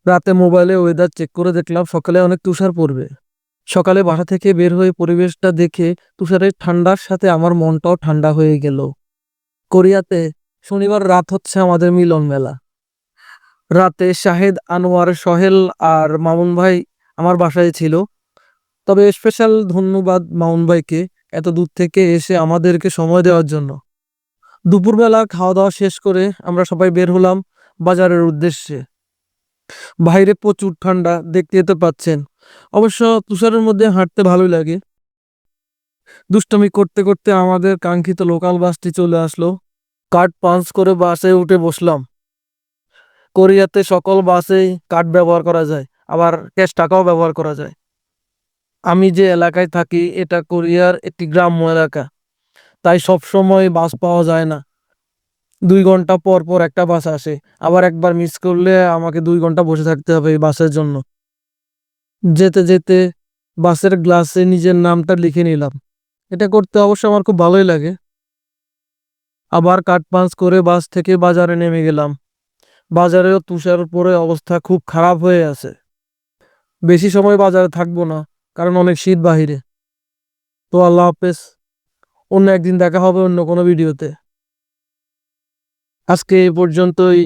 রাতে মোবাইলে weather check করে দেখলাম সকালে অনেক তুষার পড়বে। সকালে বাসা থেকে বের হয়ে পরিবেশটা দেখে তুষারের ঠান্ডার সাথে আমার মনটাও ঠান্ডা হয়ে গেল। কোরিয়াতে শনিবার রাত হচ্ছে আমাদের মিলন মেলা। রাতে শাহেদ, আনোয়ার, সোহেল আর মামুন ভাই আমার বাসায় ছিল। তবে স্পেশাল ধন্যবাদ মামুন ভাইকে এত দূর থেকে এসে আমাদেরকে সময় দেওয়ার জন্য। দুপুরবেলা খাওয়া দাওয়া শেষ করে আমরা সবাই বের হলাম বাজারের উদ্দেশ্যে। বাইরে প্রচুর ঠান্ডা, দেখতেই তো পাচ্ছেন। অবশ্য তুষারের মধ্যে হাঁটতে ভালোই লাগে। দুষ্টামি করতে করতে আমাদের কাঙ্ক্ষিত লোকাল বাসটি চলে আসলো। কার্ড পাঞ্চ করে বাসে উঠে বসলাম। কোরিয়াতে সকল বাসেই কার্ড ব্যবহার করা যায়, আবার ক্যাশ টাকাও ব্যবহার করা যায়। আমি যে এলাকায় থাকি এটা কোরিয়ার একটি গ্রাম্য এলাকা, তাই সব সময় বাস পাওয়া যায় না। 2 ঘন্টা পর পর একটা বাস আসে, আবার একবার মিস করলে আমাকে 2 ঘন্টা বসে থাকতে হবে এই বাসের জন্য। যেতে যেতে বাসের গ্লাসে নিজের নামটা লিখে নিলাম। এটা করতে অবশ্য আমার খুব ভালোই লাগে। আবার কার্ড পাঞ্চ করে বাস থেকে বাজারে নেমে গেলাম। বাজারেও তুষার পরে অবস্থা খুব খারাপ হয়ে আছে। বেশি সময় বাজারে থাকবো না, কারণ অনেক শীত বাহিরে। তো আল্লাহ হাফেজ, অন্য একদিন দেখা হবে অন্য কোনো ভিডিওতে। আজকে এই পর্যন্তই।